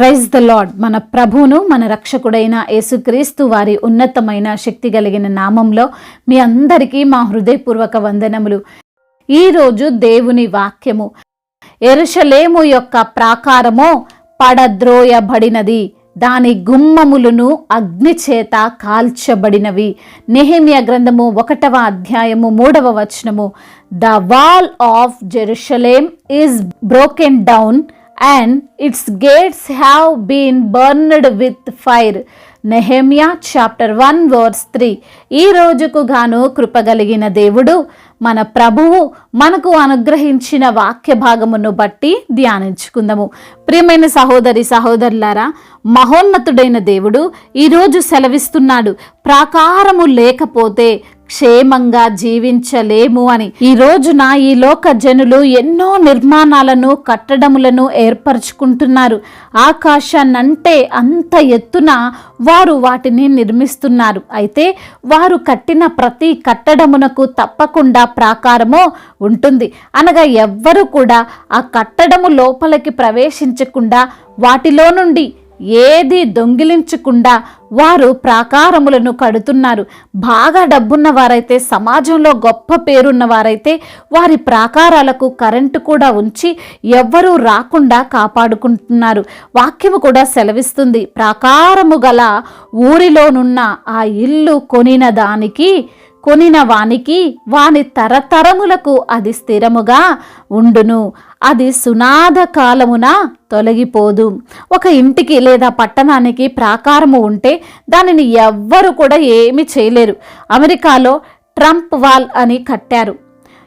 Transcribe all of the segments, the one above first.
Praise the lord. మన ప్రభువును మన రక్షకుడైన యేసుక్రీస్తు వారి ఉన్నతమైన శక్తి కలిగిన నామంలో మీ అందరికీ మా హృదయపూర్వక వందనములు. ఈరోజు దేవుని వాక్యము, యెరూషలేము యొక్క ప్రాకారము పడద్రోయబడినది, దాని గుమ్మములను అగ్ని చేత కాల్చబడినవి. నెహెమ్యా గ్రంథము 1వ అధ్యాయము 3వ వచనము. The wall of Jerusalem is broken down and its gates have been burned with fire. Nehemiah chapter 1 verse 3. ఈ రోజుకు గాను కృపగలిగిన దేవుడు మన ప్రభువు మనకు అనుగ్రహించిన వాక్య భాగమును బట్టి ధ్యానించుకుందాము. ప్రియమైన సహోదరి సహోదరులారా, మహోన్నతుడైన దేవుడు ఈరోజు సెలవిస్తున్నాడు, ప్రాకారము లేకపోతే క్షేమంగా జీవించలేము అని. ఈ రోజున ఈ లోక జనులు ఎన్నో నిర్మాణాలను కట్టడములను ఏర్పరచుకుంటున్నారు. ఆకాశాన్నంటే అంత ఎత్తున వారు వాటిని నిర్మిస్తున్నారు. అయితే వారు కట్టిన ప్రతి కట్టడమునకు తప్పకుండా ప్రాకారము ఉంటుంది. అనగా ఎవ్వరు కూడా ఆ కట్టడము లోపలికి ప్రవేశించకుండా, వాటిలో నుండి ఏది దొంగిలించకుండా వారు ప్రాకారములను కడుతున్నారు. బాగా డబ్బున్న వారైతే, సమాజంలో గొప్ప పేరున్న వారైతే వారి ప్రాకారాలకు కరెంటు కూడా ఉంచి ఎవ్వరూ రాకుండా కాపాడుకుంటున్నారు. వాక్యము కూడా సెలవిస్తుంది, ప్రాకారము గల ఊరిలోనున్న ఆ ఇల్లు కొనిన వానికి వాని తరతరములకు అది స్థిరముగా ఉండును, అది సునాద కాలమున తొలగిపోదు. ఒక ఇంటికి లేదా పట్టణానికి ప్రాకారము ఉంటే దానిని ఎవ్వరు కూడా ఏమీ చేయలేరు. అమెరికాలో ట్రంప్ వాల్ అని కట్టారు.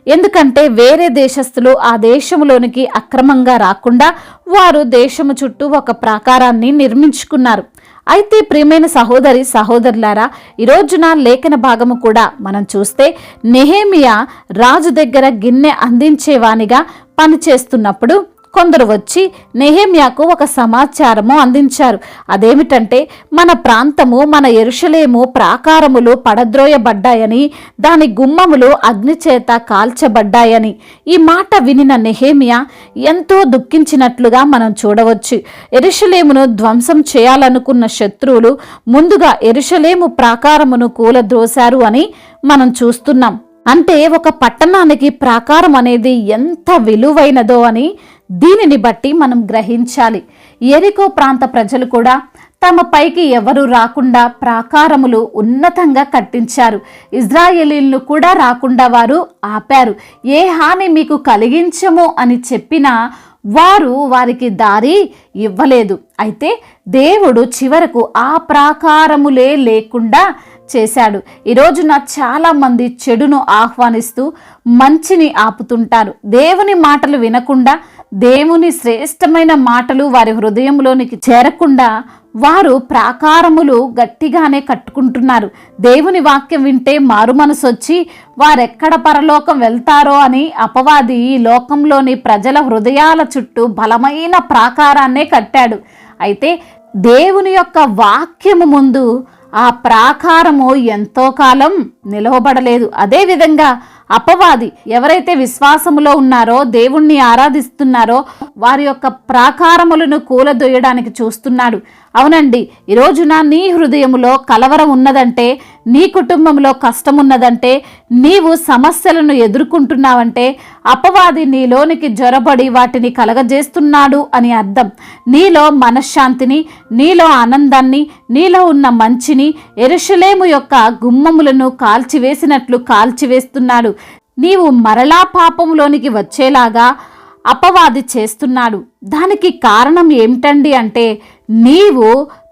ఎందుకంటే వేరే దేశస్తులు ఆ దేశంలోనికి అక్రమంగా రాకుండా వారు దేశము చుట్టూ ఒక ప్రాకారాన్ని నిర్మించుకున్నారు. అయితే ప్రియమైన సహోదరి సహోదరులారా, ఈరోజున లేఖన భాగము కూడా మనం చూస్తే, నెహెమ్యా రాజు దగ్గర గిన్నె అందించేవానిగా పనిచేస్తున్నప్పుడు కొందరు వచ్చి నెహెమ్యాకు ఒక సమాచారము అందించారు. అదేమిటంటే, మన ప్రాంతము, మన యెరూషలేము ప్రాకారములు పడద్రోయబడ్డాయని, దాని గుమ్మములు అగ్ని చేత కాల్చబడ్డాయని. ఈ మాట వినిన నెహెమ్యా ఎంతో దుఃఖించినట్లుగా మనం చూడవచ్చు. యెరూషలేమును ధ్వంసం చేయాలనుకున్న శత్రువులు ముందుగా యెరూషలేము ప్రాకారమును కూలద్రోశారు అని మనం చూస్తున్నాం. అంటే ఒక పట్టణానికి ప్రాకారం అనేది ఎంత విలువైనదో అని దీనిని బట్టి మనం గ్రహించాలి. యెరికో ప్రాంత ప్రజలు కూడా తమ పైకి ఎవరు రాకుండా ప్రాకారములు ఉన్నతంగా కట్టించారు. ఇజ్రాయేలీలను కూడా రాకుండా వారు ఆపారు. ఏ హాని మీకు కలిగించము అని చెప్పినా వారు వారికి దారి ఇవ్వలేదు. అయితే దేవుడు చివరకు ఆ ప్రాకారములే లేకుండా చేశాడు. ఈరోజున చాలా మంది చెడును ఆహ్వానిస్తూ మంచిని ఆపుతుంటారు. దేవుని మాటలు వినకుండా, దేవుని శ్రేష్టమైన మాటలు వారి హృదయంలోనికి చేరకుండా వారు ప్రాకారములు గట్టిగానే కట్టుకుంటున్నారు. దేవుని వాక్యం వింటే మారు మనసు వచ్చి వారెక్కడ పరలోకం వెళ్తారో అని అపవాది ఈ లోకంలోని ప్రజల హృదయాల చుట్టూ బలమైన ప్రాకారాన్నే కట్టాడు. అయితే దేవుని యొక్క వాక్యము ముందు ఆ ప్రాకారము ఎంతో కాలం నిలవబడలేదు. అదేవిధంగా అపవాది ఎవరైతే విశ్వాసములో ఉన్నారో, దేవుణ్ణి ఆరాధిస్తున్నారో, వారి యొక్క ప్రాకారములను కూలదొయ్యడానికి చూస్తున్నాడు. అవునండి, ఈరోజున నీ హృదయములో కలవరం ఉన్నదంటే, నీ కుటుంబంలో కష్టం ఉన్నదంటే, నీవు సమస్యలను ఎదుర్కొంటున్నావంటే అపవాది నీలోనికి జొరబడి వాటిని కలగజేస్తున్నాడు అని అర్థం. నీలో మనశ్శాంతిని, నీలో ఆనందాన్ని, నీలో ఉన్న మంచిని యెరూషలేము యొక్క గుమ్మములను కాల్చివేసినట్లు కాల్చివేస్తున్నాడు. నీవు మరలా పాపంలోనికి వచ్చేలాగా అపవాది చేస్తున్నాడు. దానికి కారణం ఏమిటండి అంటే, నీవు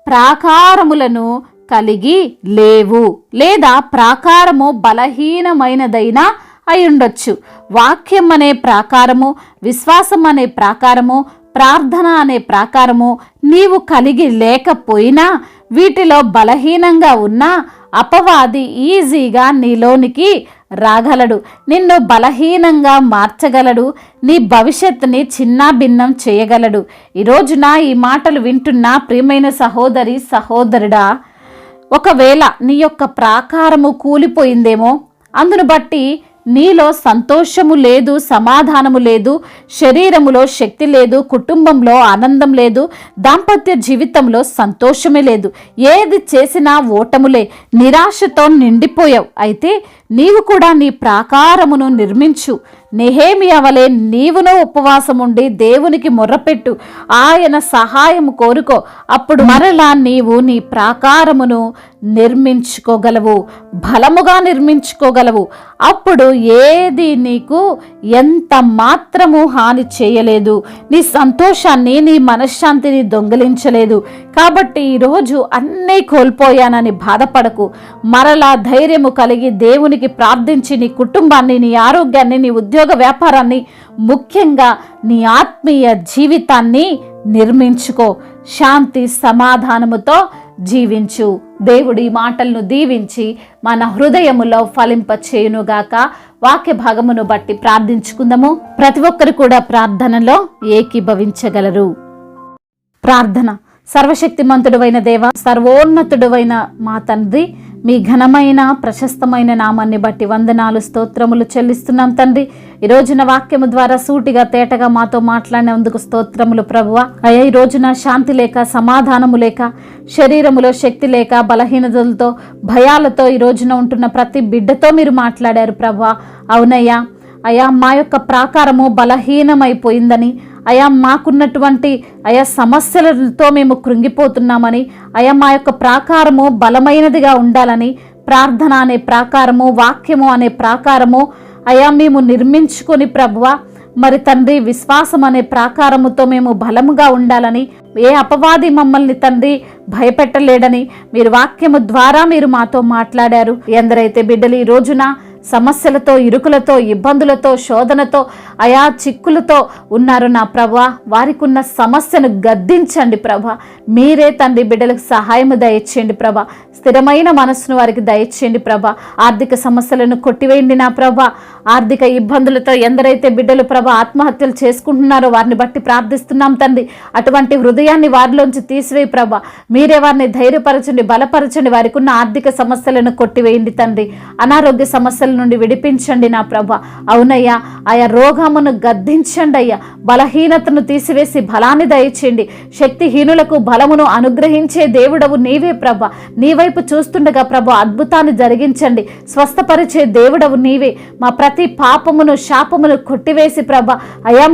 ప్రాకారములను కలిగి లేవు, లేదా ప్రాకారము బలహీనమైనదైనా అయి ఉండొచ్చు. వాక్యం అనే ప్రాకారము, విశ్వాసం అనే ప్రాకారము, ప్రార్థన అనే ప్రాకారము నీవు కలిగి లేకపోయినా, వీటిలో బలహీనంగా ఉన్నా అపవాది ఈజీగా నీలోనికి రాగలడు. నిన్ను బలహీనంగా మార్చగలడు. నీ భవిష్యత్తుని చిన్నాభిన్నం చేయగలడు. ఈరోజున ఈ మాటలు వింటున్న ప్రియమైన సహోదరి సహోదరుడా, ఒకవేళ నీ యొక్క ప్రాకారము కూలిపోయిందేమో, అందును బట్టి నీలో సంతోషము లేదు, సమాధానము లేదు, శరీరములో శక్తి లేదు, కుటుంబంలో ఆనందం లేదు, దాంపత్య జీవితంలో సంతోషమే లేదు, ఏది చేసినా ఓటములే, నిరాశతో నిండిపోయావు. అయితే నీవు కూడా నీ ప్రాకారమును నిర్మించు. నెహేమియా వలె నీవును ఉపవాసం ఉండి దేవునికి మొర్రపెట్టు, ఆయన సహాయం కోరుకో. అప్పుడు మరలా నీవు నీ ప్రాకారమును నిర్మించుకోగలవు, బలముగా నిర్మించుకోగలవు. అప్పుడు ఏది నీకు ఎంత మాత్రము హాని చేయలేదు, నీ సంతోషాన్ని, నీ మనశ్శాంతిని దొంగిలించలేదు. కాబట్టి ఈరోజు అన్నీ కోల్పోయానని బాధపడకు. మరలా ధైర్యము కలిగి దేవునికి ప్రార్థించి నీ కుటుంబాన్ని, నీ ఆరోగ్యాన్ని, నీ ఉద్యోగ వ్యాపారాన్ని, ముఖ్యంగా నీ ఆత్మీయ జీవితాన్ని నిర్మించుకో. శాంతి సమాధానముతో జీవించు. దేవుడి మాటలను దీవించి మన హృదయములో ఫలింపచేయునుగాక. వాక్య భాగమును బట్టి ప్రార్థించుకుందాము. ప్రతి ఒక్కరు కూడా ప్రార్థనలో ఏకీభవించగలరు. ప్రార్థన. సర్వశక్తిమంతుడైన దేవ, సర్వోన్నతుడైన మా తండ్రి, మీ ఘనమైన ప్రశస్తమైన నామాన్ని బట్టి వందనాలు, స్తోత్రములు చెల్లిస్తున్నాం తండ్రి. ఈ రోజున వాక్యము ద్వారా సూటిగా తేటగా మాతో మాట్లాడినందుకు స్తోత్రములు ప్రభువా. అయ్యా, ఈ రోజున శాంతి లేక, సమాధానము లేక, శరీరములో శక్తి లేక, బలహీనతలతో, భయాలతో ఈ రోజున ఉంటున్న ప్రతి బిడ్డతో మీరు మాట్లాడారు ప్రభువా. అవునయ్యా, అయ్యా మా యొక్క ప్రాకారము బలహీనమైపోయిందని, అయా మాకున్నటువంటి సమస్యలతో మేము కృంగిపోతున్నామని, మా యొక్క ప్రాకారము బలమైనదిగా ఉండాలని, ప్రార్థన అనే ప్రాకారము, వాక్యము అనే ప్రాకారము మేము నిర్మించుకొని ప్రభువా, మరి తండ్రి విశ్వాసం అనే ప్రాకారముతో మేము బలముగా ఉండాలని, ఏ అపవాది మమ్మల్ని తండ్రి భయపెట్టలేడని మీరు వాక్యము ద్వారా మీరు మాతో మాట్లాడారు. ఎందరైతే బిడ్డలు ఈ రోజున సమస్యలతో, ఇరుకులతో, ఇబ్బందులతో, శోధనతో, చిక్కులతో ఉన్నారు నా ప్రభా, వారికి ఉన్న సమస్యను గద్దించండి ప్రభా. మీరే తండ్రి బిడ్డలకు సహాయము దయచేయండి ప్రభా. స్థిరమైన మనస్సును వారికి దయచేయండి ప్రభా. ఆర్థిక సమస్యలను కొట్టివేయండి నా ప్రభా. ఆర్థిక ఇబ్బందులతో ఎందరైతే బిడ్డలు ప్రభా ఆత్మహత్యలు చేసుకుంటున్నారో వారిని బట్టి ప్రార్థిస్తున్నాం తండ్రి. అటువంటి హృదయాన్ని వారిలోంచి తీసివేయి ప్రభా. మీరే వారిని ధైర్యపరచండి, బలపరచండి. వారికి ఉన్న ఆర్థిక సమస్యలను కొట్టివేయండి తండ్రి. అనారోగ్య సమస్యల నుండి విడిపించండి నా ప్రభా. అవునయ్యా, రోగమును గద్దించండి అయ్యా. బలహీనతను తీసివేసి బలాన్ని దయచేయండి. శక్తిహీనులకు బలమును అనుగ్రహించే దేవుడవు నీవే ప్రభా. నీ వైపు చూస్తుండగా ప్రభా అద్భుతాన్ని జరిగించండి. స్వస్థపరిచే దేవుడవు నీవే. మా ప్రతి పాపమును, శాపమును కొట్టివేసి ప్రభా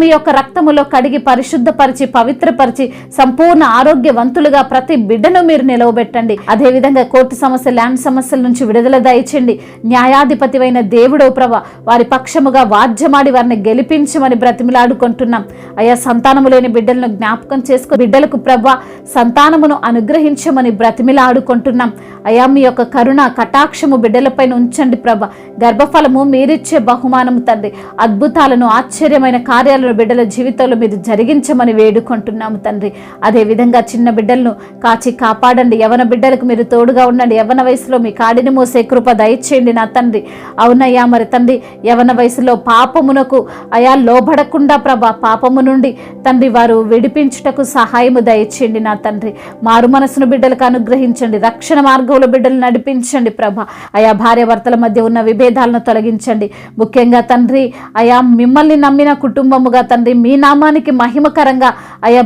మీ యొక్క రక్తములో కడిగి పరిశుద్ధపరిచి, పవిత్రపరిచి, సంపూర్ణ ఆరోగ్యవంతులుగా ప్రతి బిడ్డను మీరు నిలవబెట్టండి. అదేవిధంగా కోర్టు సమస్య, ల్యాండ్ సమస్యల నుంచి విడుదల దయచేయండి. న్యాయాధిపతివైన దేవుడవు ప్రభా వారి పక్షముగా వాద్యమాడి వారిని గెలిపించమని బ్రతిమిలాడుకుంటున్నాం. సంతానము లేని బిడ్డలను జ్ఞాపకం చేసుకో. బిడ్డలకు ప్రభా సంతానమును అనుగ్రహించమని బ్రతిమిలాడుకుంటున్నాం. మీ యొక్క కరుణ కటాక్షము బిడ్డలపైన ఉంచండి ప్రభా. గర్భఫలము మీరిచ్చే బహుమానము తండ్రి. అద్భుతాలను, ఆశ్చర్యమైన కార్యాలను బిడ్డల జీవితంలో మీరు జరిగించమని వేడుకుంటున్నాము తండ్రి. అదేవిధంగా చిన్న బిడ్డలను కాచి కాపాడండి. యవన బిడ్డలకు మీరు తోడుగా ఉండండి. యవన వయసులో మీ కాడిని మోసే కృప దయచేయండి నా తండ్రి. అవునయ్యా, మరి తండ్రి యవన వయసులో పాపమునకు లోబడకుండా ప్రభా పాపము నుండి తండ్రి వారు విడిపించుటకు సహాయము దయచేయండి నా తండ్రి. మారు మనసును బిడ్డలకు అనుగ్రహించండి. రక్షణ మార్గంలో బిడ్డలు నడిపించండి ప్రభా. భార్యాభర్తల మధ్య ఉన్న విభేదాలను తొలగించండి. ముఖ్యంగా తండ్రి మిమ్మల్ని నమ్మిన కుటుంబముగా తండ్రి మీ నామానికి మహిమకరంగా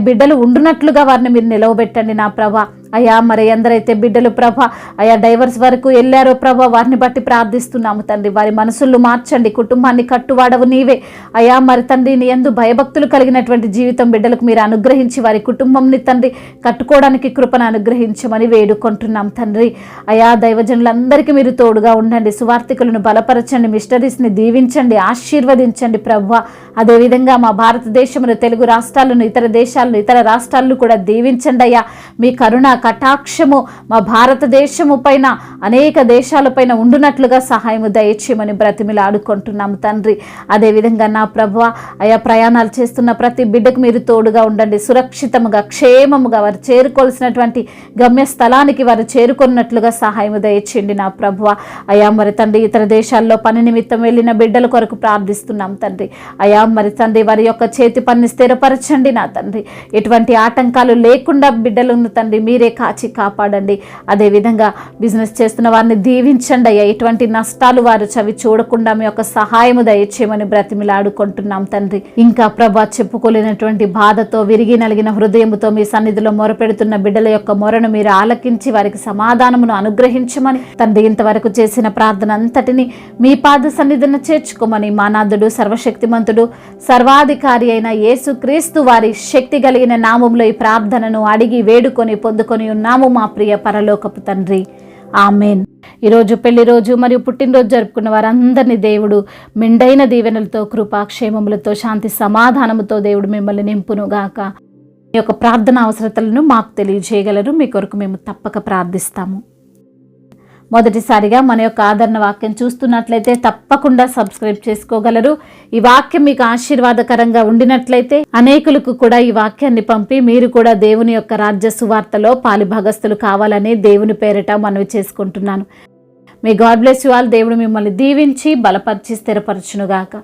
బిడ్డలు ఉండునట్లుగా వారిని మీరు నిలవబెట్టండి నా ప్రభా. మరి ఎందరైతే బిడ్డలు ప్రభా డైవర్స్ వరకు వెళ్ళారో ప్రభా వారిని బట్టి ప్రార్థిస్తున్నాము తండ్రి. వారి మనసులు మార్చండి. కుటుంబాన్ని కట్టువాడవు నీవే. మరి తండ్రి నీ యందు భయభక్తులు కలిగినటువంటి జీవితం బిడ్డలకు మీరు అనుగ్రహించి వారి కుటుంబంని తండ్రి కట్టుకోవడానికి కృపను అనుగ్రహించమని వేడుకుంటున్నాం తండ్రి. దైవజనులందరికీ మీరు తోడుగా ఉండండి. సువార్థికులను బలపరచండి. మిషనరీస్ని దీవించండి, ఆశీర్వదించండి ప్రభా. అదేవిధంగా మా భారతదేశమును, తెలుగు రాష్ట్రాలను, ఇతర దేశాలను, ఇతర రాష్ట్రాలను కూడా దీవించండి అయ్యా. మీ కరుణ కటాక్షము మా భారతదేశము పైన, అనేక దేశాలపైన ఉండునట్లుగా సహాయము దయచేయమని బ్రతిమిలాడుకుంటున్నాము తండ్రి. అదేవిధంగా నా ప్రభువా ప్రయాణాలు చేస్తున్న ప్రతి బిడ్డకు మీరు తోడుగా ఉండండి. సురక్షితముగా, క్షేమముగా వారు చేరుకోవాల్సినటువంటి గమ్యస్థలానికి వారు చేరుకున్నట్లుగా సహాయము దయచేయండి నా ప్రభువా. మరి తండ్రి ఇతర దేశాల్లో పని నిమిత్తం వెళ్ళిన బిడ్డల కొరకు ప్రార్థిస్తున్నాం తండ్రి. మరి తండ్రి వారి యొక్క చేతి పనిని స్థిరపరచండి నా తండ్రి. ఎటువంటి ఆటంకాలు లేకుండా బిడ్డలను తండ్రి మీరే కాచి కాపాడండి. అదేవిధంగా బిజినెస్ చేస్తున్న వారిని దీవించండి అయ్యా. ఎటువంటి నష్టాలు వారు చవి చూడకుండా మీ యొక్క సహాయము దయచేయమని బ్రతిమిలాడుకుంటున్నాం తండ్రి. ఇంకా ప్రభా, చెప్పుకోలేనటువంటి బాధతో విరిగి నలిగిన హృదయముతో మీ సన్నిధిలో మొరపెడుతున్న బిడ్డల యొక్క మొరను మీరు ఆలకించి వారికి సమాధానమును అనుగ్రహించమని తండ్రి, ఇంతవరకు చేసిన ప్రార్థన అంతటిని మీ పాద సన్నిధిని చేర్చుకోమని మా నాథుడు, సర్వశక్తిమంతుడు, సర్వాధికారి అయిన యేసుక్రీస్తు వారి శక్తి కలిగిన నామములో ఈ ప్రార్థనను అడిగి వేడుకొని పొందుకొని ఉన్నాము మా ప్రియ పరలోకపు తండ్రి. ఆమెన్. ఈరోజు పెళ్లి రోజు మరియు పుట్టినరోజు జరుపుకున్న వారందరినీ దేవుడు మెండైన దీవెనలతో, కృపాక్షేమములతో, శాంతి సమాధానముతో దేవుడు మిమ్మల్ని నింపునుగాక. మీ యొక్క ప్రార్థన అవసరతలను మాకు తెలియజేయగలరు. మీ కొరకు మేము తప్పక ప్రార్థిస్తాము. మొదటిసారిగా మన యొక్క ఆదరణ వాక్యం చూస్తున్నట్లయితే తప్పకుండా సబ్స్క్రైబ్ చేసుకోగలరు. ఈ వాక్యం మీకు ఆశీర్వాదకరంగా ఉండినట్లయితే అనేకులకు కూడా ఈ వాక్యాన్ని పంపి మీరు కూడా దేవుని యొక్క రాజ్య సువార్తలో పాలిభాగస్తులు కావాలని దేవుని పేరిట మనవి చేసుకుంటున్నాను. May God bless you all. దేవుడు మిమ్మల్ని దీవించి బలపరిచి స్థిరపరచునుగాక.